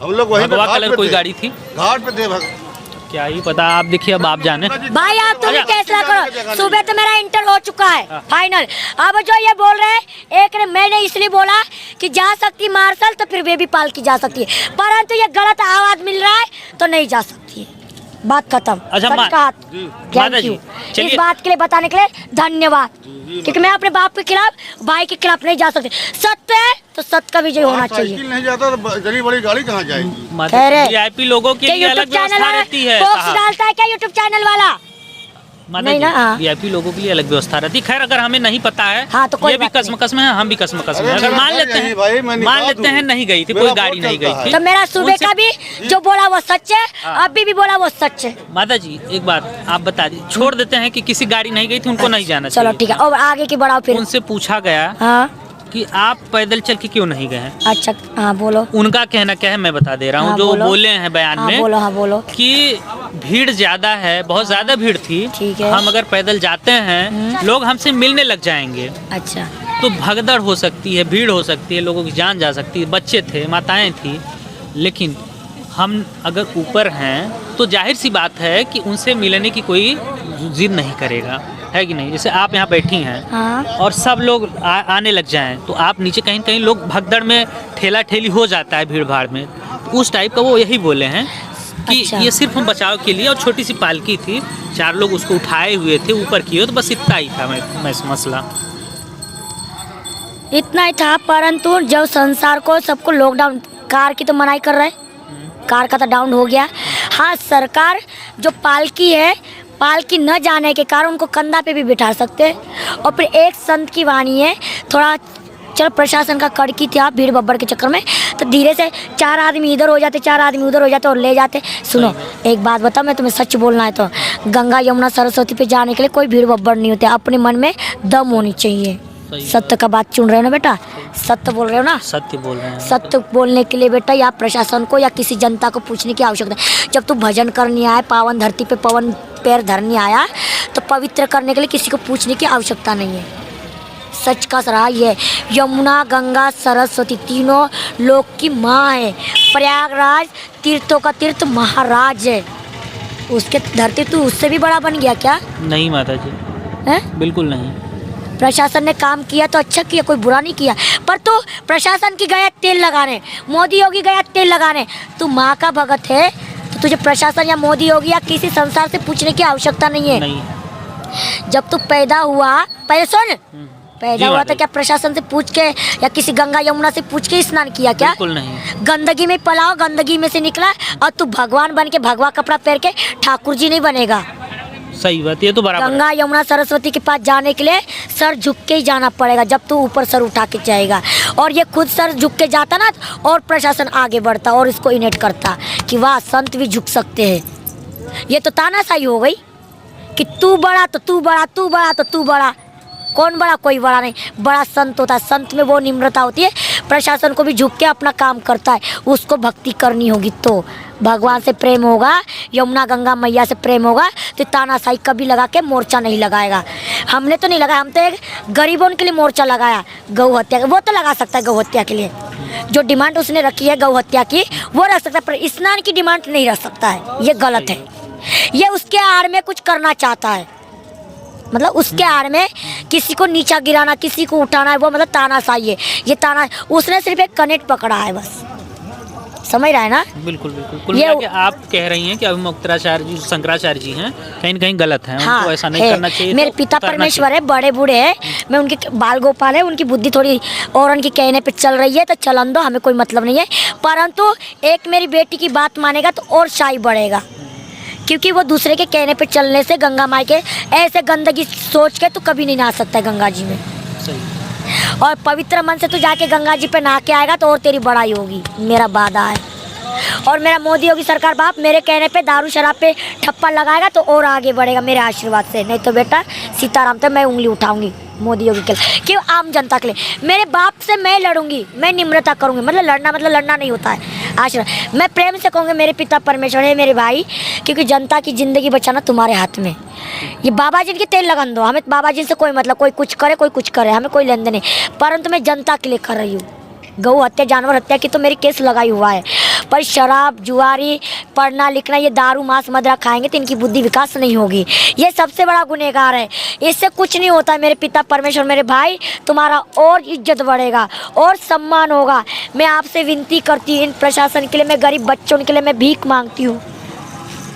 Speaker 4: हम लोग वहीं पे
Speaker 1: भगवा
Speaker 4: घाट
Speaker 1: कलर
Speaker 4: पे
Speaker 1: कोई
Speaker 4: थे।
Speaker 1: गाड़ी थी,
Speaker 4: घाट पे थे
Speaker 1: क्या ही पता, आप देखिए अब आप जाने।
Speaker 2: भाई आप तुम ही फैसला करो। सुबह तो मेरा इंटर हो चुका है फाइनल। अब जो ये बोल रहे हैं, एक ने मैंने इसलिए बोला कि जा सकती मार्शल तो फिर बेबी पाल की जा सकती है, परंतु ये गलत आवाज मिल रहा है तो नहीं जा सकती है। बात खत्म।
Speaker 1: अच्छा,
Speaker 2: सच कहा।
Speaker 1: माता
Speaker 2: थैंक
Speaker 1: जी,
Speaker 2: यू
Speaker 1: चलिए।
Speaker 2: इस बात के लिए बताने के लिए धन्यवाद, क्योंकि मैं अपने बाप के खिलाफ, भाई के खिलाफ नहीं जा सकती। सत्य है तो सत्य का विजय होना चाहिए।
Speaker 4: साइकिल नहीं जाता तो जली बड़ी गाड़ी कहाँ जाएगी।
Speaker 1: वीआईपी लोगों के लिए अलग व्यवस्था रहती है साहब।
Speaker 2: डालता है क्या यूट्यूब चैनल वाला?
Speaker 1: माता
Speaker 2: नहीं
Speaker 1: जी,
Speaker 2: ना, हाँ।
Speaker 1: वीआईपी लोगों के लिए अलग व्यवस्था रहती है। खैर अगर हमें नहीं पता है
Speaker 2: हाँ, तो कोई
Speaker 1: ये भी
Speaker 2: बात नहीं।
Speaker 1: कसम है, हम भी कसम है।
Speaker 4: अरे
Speaker 1: अगर
Speaker 4: मेरा
Speaker 1: मान
Speaker 4: घर
Speaker 1: लेते
Speaker 4: यही भाई, मैं
Speaker 1: हैं,
Speaker 4: निकाल
Speaker 1: मान लेते
Speaker 4: दूँ।
Speaker 1: हैं नहीं गई थी,
Speaker 4: मेरा
Speaker 1: कोई गाड़ी
Speaker 4: वोट
Speaker 1: नहीं
Speaker 4: चलता
Speaker 1: गई थी,
Speaker 2: तो मेरा सुबह
Speaker 1: उनसे-
Speaker 2: का भी जो बोला वो सच है, अभी भी बोला वो सच है।
Speaker 1: माता जी एक बात आप बता दी, छोड़ देते हैं कि किसी गाड़ी नहीं गई थी, उनको नहीं जाना
Speaker 2: चलो
Speaker 1: चाहिए।
Speaker 2: ठीक है, और आगे की बढ़ाओ फिर।
Speaker 1: उनसे पूछा गया
Speaker 2: हाँ
Speaker 1: कि आप पैदल चल के क्यों नहीं गए हैं।
Speaker 2: अच्छा हाँ बोलो।
Speaker 1: उनका कहना क्या है मैं बता दे रहा हूँ,
Speaker 2: हाँ,
Speaker 1: जो
Speaker 2: बोलो।
Speaker 1: बोले हैं बयान
Speaker 2: हाँ
Speaker 1: में
Speaker 2: बोलो, हाँ बोलो।
Speaker 1: कि भीड़ ज्यादा है, बहुत ज्यादा भीड़ थी,
Speaker 2: ठीक है।
Speaker 1: हम अगर पैदल जाते हैं लोग हमसे मिलने लग जाएंगे
Speaker 2: अच्छा
Speaker 1: तो भगदड़ हो सकती है, भीड़ हो सकती है, लोगों की जान जा सकती है, बच्चे थे, माताएं थी, लेकिन हम अगर ऊपर हैं तो जाहिर सी बात है कि उनसे मिलने की कोई जिद नहीं करेगा, है कि नहीं। जैसे आप यहाँ बैठी हैं
Speaker 2: हाँ
Speaker 1: और सब लोग आने लग जाएं तो आप नीचे कहीं कहीं लोग भगदड़ में ठेला ठेली हो जाता है भीड़ भाड़ में, उस टाइप का वो यही बोले हैं कि
Speaker 2: अच्छा।
Speaker 1: ये सिर्फ हम बचाव के लिए, और छोटी सी पालकी थी, 4 लोग उसको उठाए हुए थे ऊपर किए, तो बस इतना ही था मैं मसला।
Speaker 2: इतना ही था, परंतु जब संसार को सबको लॉकडाउन, कार की तो मनाही कर रहे, कार का तो डाउन हो गया। हाँ सरकार जो पालकी है, पालकी न जाने के कारण उनको कंधा पे भी बिठा सकते हैं। और फिर एक संत की वाणी है, थोड़ा चलो प्रशासन का कड़की थी, आप भीड़ बब्बर के चक्कर में तो धीरे से 4 आदमी इधर हो जाते, 4 आदमी उधर हो जाते और ले जाते। सुनो एक बात बताओ, मैं तुम्हें सच बोलना है तो गंगा यमुना सरस्वती पे जाने के लिए कोई भीड़ बब्बर नहीं होते, अपने मन में दम होनी चाहिए। सत्य का बात चुन रहे हो ना बेटा, सत्य बोल रहे हो ना,
Speaker 1: सत्य बोल रहे हैं।
Speaker 2: सत्य बोलने के लिए बेटा या प्रशासन को या किसी जनता को पूछने की आवश्यकता है। जब तू भजन करने आया, पावन धरती पे पवन पैर धरने आया, तो पवित्र करने के लिए किसी को पूछने की आवश्यकता नहीं है। सच का सराह ये यमुना गंगा सरस्वती तीनों लोक की माँ है। प्रयागराज तीर्थों का तीर्थ महाराज है, उसके धरती तू उससे भी बड़ा बन गया क्या?
Speaker 1: नहीं माता जी,
Speaker 2: है?
Speaker 1: बिल्कुल नहीं।
Speaker 2: प्रशासन ने काम किया तो अच्छा किया, कोई बुरा नहीं किया, पर तू प्रशासन की गया तेल लगाने, मोदी योगी गया तेल लगाने, तू माँ का भगत है तो तुझे प्रशासन या मोदी योगी या किसी संसार से पूछने की आवश्यकता नहीं है।
Speaker 1: नहीं।
Speaker 2: जब तू पैदा हुआ, पहले सुन, पैदा
Speaker 1: जी
Speaker 2: हुआ
Speaker 1: माता
Speaker 2: तो क्या प्रशासन से पूछ के या किसी गंगा यमुना से पूछ के स्नान किया क्या?
Speaker 1: बिल्कुल नहीं।
Speaker 2: गंदगी में पलाओ, गंदगी में से निकला और तू भगवान बन के भगवा कपड़ा पहन के ठाकुर जी नहीं बनेगा।
Speaker 1: सही बात, ये तो बराबर है।
Speaker 2: गंगा यमुना सरस्वती के पास जाने के लिए सर झुक के ही जाना पड़ेगा, जब तू ऊपर सर उठा के जाएगा। और ये खुद सर झुक के जाता ना और प्रशासन आगे बढ़ता और इसको इनेट करता कि वाह संत भी झुक सकते हैं। ये तो तानाशाही हो गई कि तू बड़ा तो तू बड़ा, तू बड़ा तो तू बड़ा। कौन बड़ा? कोई बड़ा नहीं, बड़ा संत होता है। संत में वो निम्रता होती है, प्रशासन को भी झुक के अपना काम करता है। उसको भक्ति करनी होगी तो भगवान से प्रेम होगा, यमुना गंगा मैया से प्रेम होगा, तो तानाशाही कभी लगा के मोर्चा नहीं लगाएगा। हमने तो नहीं लगाया, हम तो एक गरीबों के लिए मोर्चा लगाया, गौ हत्या। वो तो लगा सकता है गौ हत्या के लिए, जो डिमांड उसने रखी है गौ हत्या की वो रख सकता है, पर स्नान की डिमांड नहीं रख सकता है। ये गलत है, ये उसके आड़ में कुछ करना चाहता है। मतलब उसके आड़ में किसी को नीचा गिराना, किसी को उठाना है, वो मतलब तानाशाही है। ये ताना उसने सिर्फ एक कनेक्ट पकड़ा है बस, समझ रहा है ना।
Speaker 1: बिल्कुल बिल्कुल। कुल मिला के आप कह रही हैं कि अभी मुक्ताचार्य जी, शंकराचार्य जी हैं, कहीं न कहीं गलत हैं, उनको ऐसा नहीं करना चाहिए।
Speaker 2: मेरे
Speaker 1: तो
Speaker 2: पिता
Speaker 1: करना
Speaker 2: परमेश्वर है, बड़े बूढ़े हैं, मैं उनके बाल गोपाल है, उनकी बुद्धि थोड़ी और उनके कहने पे चल रही है तो चलन दो, हमें कोई मतलब नहीं है। परंतु एक मेरी बेटी की बात मानेगा तो और शाही बढ़ेगा, क्योंकि वो दूसरे के कहने पे चलने से गंगा माई के ऐसे गंदगी सोच के तो कभी नहीं नहा सकता है गंगा जी में।
Speaker 1: चाहिए।
Speaker 2: और पवित्र मन से तो जाके गंगा जी पे नहा के आएगा तो और तेरी बड़ाई होगी, मेरा वादा है। और मेरा मोदी योगी सरकार बाप मेरे कहने पे दारू शराब पे ठप्पा लगाएगा तो और आगे बढ़ेगा मेरे आशीर्वाद से, नहीं तो बेटा सीताराम तो मैं उंगली उठाऊंगी मोदी योगी के लिए, क्यों आम जनता के लिए। मेरे बाप से मैं लड़ूंगी, मैं निम्रता करूंगी, मतलब लड़ना नहीं होता है, आशीर्वाद। मैं प्रेम से कहूँगी मेरे पिता परमेश्वर है मेरे भाई, क्योंकि जनता की ज़िंदगी बचाना तुम्हारे हाथ में। ये बाबा जी की तेल लगन दो, हमें बाबा जी से कोई मतलब, कोई कुछ करे कोई कुछ करे, हमें कोई लेन देन नहीं, परंतु मैं जनता के लिए कर रही हूँ। गौ हत्या, जानवर हत्या की तो मेरी केस लगाई हुआ है, पर शराब, जुआरी, पढ़ना लिखना, ये दारू मांस मदिरा खाएंगे तो इनकी बुद्धि विकास नहीं होगी। ये सबसे बड़ा गुनहगार है, इससे कुछ नहीं होता है। मेरे पिता परमेश्वर मेरे भाई, तुम्हारा और इज्जत बढ़ेगा और सम्मान होगा। मैं आपसे विनती करती हूँ, इन प्रशासन के लिए, मैं गरीब बच्चों के लिए मैं भीख मांगती हूँ,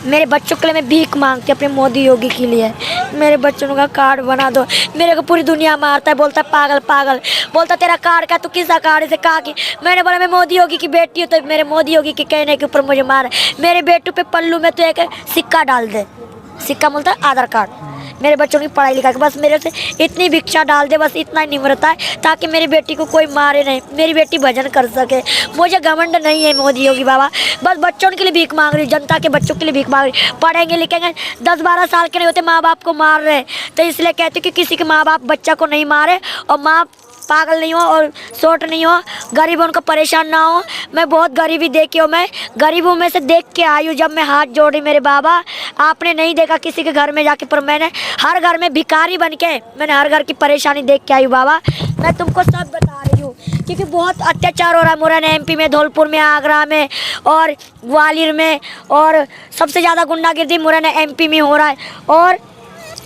Speaker 2: मेरे बच्चों के लिए मैं भीख मांगती हूँ, अपने मोदी योगी के लिए मेरे बच्चों का कार्ड बना दो। मेरे को पूरी दुनिया मारता है, बोलता है पागल पागल, बोलता तेरा कार्ड क्या, तू किसा कार्ड से कहा कि मैंने बोला मैं मोदी योगी की बेटी हूँ, तो मेरे मोदी योगी के कहने के ऊपर मुझे मार। मेरे बेटू पे पल्लू में तो एक सिक्का डाल दे, सिक्का बोलता है आधार कार्ड, मेरे बच्चों की पढ़ाई लिखाई, बस मेरे से इतनी भिक्षा डाल दे, बस इतना निम्रता है ताकि मेरी बेटी को कोई मारे नहीं, मेरी बेटी भजन कर सके। मुझे घमंड नहीं है मोदी योगी बाबा, बस बच्चों के लिए भीख मांग रही, जनता के बच्चों के लिए भीख मांग रही। पढ़ेंगे लिखेंगे, 10-12 साल के नहीं होते माँ बाप को मार रहे, तो इसलिए कहती हूँ कि किसी के माँ बाप बच्चा को नहीं मारे और माँ पागल नहीं हो और शॉर्ट नहीं हो, गरीबों को परेशान ना हो। मैं बहुत गरीबी देखी हूँ, मैं गरीबों में से देख के आई हूँ। जब मैं हाथ जोड़ी मेरे बाबा, आपने नहीं देखा किसी के घर में जाके, पर मैंने हर घर में भिखारी बन के मैंने हर घर की परेशानी देख के आई हूँ बाबा। मैं तुमको सब बता रही हूँ, क्योंकि बहुत अत्याचार हो रहा है मुरैना MP में, धौलपुर में, आगरा में और ग्वालियर में, और सबसे ज़्यादा गुंडागिर्दी मुरैना MP में हो रहा है। और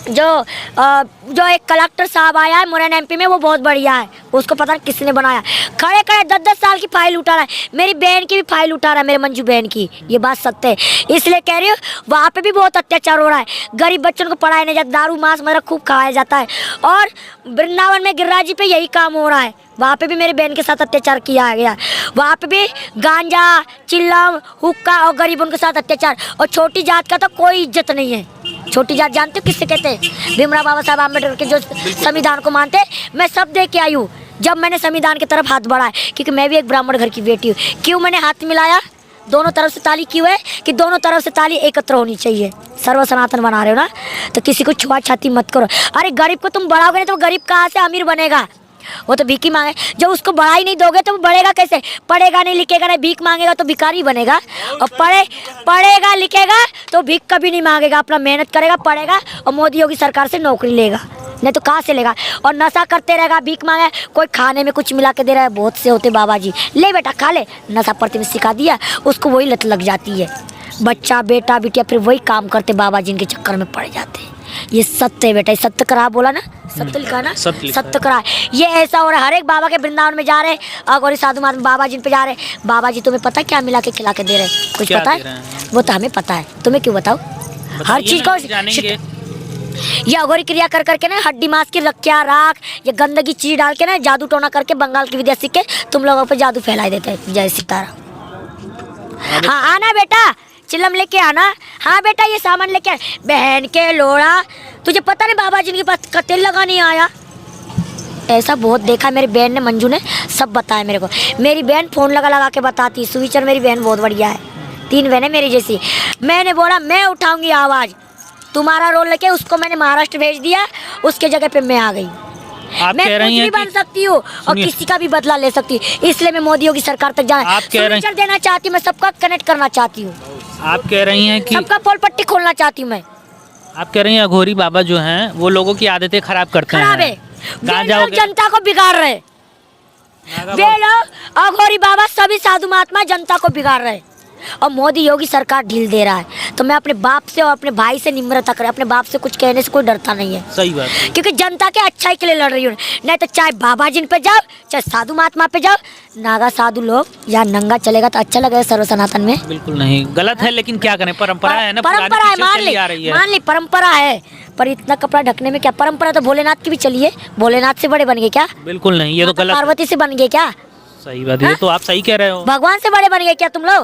Speaker 2: जो एक कलेक्टर साहब आया है मुरैना MP में, वो बहुत बढ़िया है, उसको पता नहीं किसने बनाया। खड़े खड़े 10-10 साल की फाइल उठा रहा है, मेरी बहन की भी फाइल उठा रहा है, मेरे मंजू बहन की। ये बात सत्य है, इसलिए कह रही हूँ वहाँ पे भी बहुत अत्याचार हो रहा है, गरीब बच्चों को पढ़ाया नहीं जाता, दारू मांस मदिरा खूब खाया जाता है। और वृंदावन में गिरिराज जी पे यही काम हो रहा है, वहाँ पे भी मेरी बहन के साथ अत्याचार किया गया, वहाँ पे भी गांजा, चिल्लम, हुक्का और गरीबों के साथ अत्याचार। और छोटी जात का तो कोई इज्जत नहीं है। छोटी जात जानते हो किससे कहते हैं? भीमराव बाबा साहब आम्बेडकर के जो संविधान को मानते हैं, मैं सब देख के आई हूँ जब मैंने संविधान की तरफ हाथ बढ़ाया, क्योंकि मैं भी एक ब्राह्मण घर की बेटी हूँ। क्यों मैंने हाथ मिलाया? दोनों तरफ से ताली क्यों है? कि दोनों तरफ से ताली एकत्र होनी चाहिए। सर्व सनातन बना रहे हो ना, तो किसी को छुआ छाती मत करो। अरे गरीब को तुम बढ़ाओगे नहीं तो गरीब कहाँ से अमीर बनेगा? वो तो भीख ही मांगे। जब उसको बढ़ाई नहीं दोगे तो वो बढ़ेगा कैसे? पढ़ेगा नहीं, लिखेगा नहीं, भीख मांगेगा तो भिखारी बनेगा। और पढ़ेगा लिखेगा तो भीख कभी नहीं मांगेगा, अपना मेहनत करेगा, पढ़ेगा और मोदी योगी सरकार से नौकरी लेगा, नहीं तो कहाँ से लेगा? और नशा करते रहेगा, भीख मांगे, कोई खाने में कुछ मिला के दे रहा है, बहुत से होते बाबा जी, ले बेटा खा ले, नशा पड़ते में सिखा दिया, उसको वही लत लग जाती है। बच्चा बेटा बिटिया फिर वही काम करते बाबा जी के चक्कर में पड़ जाते हैं। ये सत्य है बेटा, ये सत्य करा बोला ना, सत्य लिखा ना, सत्य करा। ये ऐसा हो रहा है, हर एक बाबा के वृंदावन में जा रहे, अगौरी साधु महात्मा बाबा जी पे जा रहे। बाबा जी तुम्हें पता है क्या मिला के खिला के दे रहे? कुछ पता है? वो तो हमें पता है, तुम्हें क्यों बताओ? हर चीज को ये अघोरी क्रिया कर करके ना, हड्डी मांस की रखिया राख, ये गंदगी चीज डाल के ना, जादू टोना करके बंगाल की विद्या सीख के तुम लोगों पे जादू फैलाई देते हैं। जय सीताराम। हाँ आना बेटा, चिल्लम लेके आना। हाँ बेटा ये सामान लेके आ। बहन के लोड़ा, तुझे पता नहीं बाबा जी के पास तेल लगा नहीं आया? ऐसा बहुत देखा मेरी बहन ने, मंजू ने सब बताया मेरे को। मेरी बहन फोन लगा के बताती, सुविचर मेरी बहन बहुत बढ़िया है, 3 बहनें मेरी जैसी। मैंने बोला मैं उठाऊंगी आवाज़, तुम्हारा रोल लेके उसको मैंने महाराष्ट्र भेज दिया, उसके जगह पे मैं आ गई। मैं कुछ भी बन सकती हूँ और किसी का भी बदला ले सकती हूँ, इसलिए मैं मोदी योगी सरकार तक जाना देना चाहती हूँ, मैं सबका कनेक्ट करना चाहती हूँ।
Speaker 1: आप कह रही हैं कि
Speaker 2: सबका पोल पट्टी खोलना चाहती हूँ मैं।
Speaker 1: आप कह रही हैं अघोरी बाबा जो हैं वो लोगों की आदतें खराब करते हैं,
Speaker 2: खराब है, वे लोग जनता को बिगाड़ रहे, वे लोग अघोरी बाबा सभी साधु महात्मा जनता को बिगाड़ रहे। और मोदी योगी सरकार ढील दे रहा है। तो मैं अपने बाप से और अपने भाई से निम्रता करें, अपने बाप से कुछ कहने से कोई डरता नहीं है,
Speaker 1: सही बात है।
Speaker 2: क्योंकि जनता के अच्छाई के लिए लड़ रही हूँ। नहीं तो चाहे बाबा जिन पे जाओ, चाहे साधु महात्मा पे जाओ, नागा साधु लोग या नंगा चलेगा तो अच्छा लगेगा सर्व सनातन में?
Speaker 1: बिल्कुल नहीं, गलत है, लेकिन क्या करें, परंपरा है ना, पुरानी
Speaker 2: परंपरा है,
Speaker 1: पीछे
Speaker 2: मान
Speaker 1: चली आ रही
Speaker 2: ली,
Speaker 1: है।
Speaker 2: मान ली परंपरा है, पर इतना कपड़ा ढकने में क्या परंपरा? तो भोलेनाथ की भी चलिए, भोलेनाथ से बड़े बन गए क्या?
Speaker 1: बिल्कुल नहीं, ये तो
Speaker 2: माता
Speaker 1: गलत है।
Speaker 2: पार्वती से बन गए क्या?
Speaker 1: सही बात है, ये तो आप सही कह रहे हो।
Speaker 2: भगवान से बड़े बन गए क्या तुम लोग?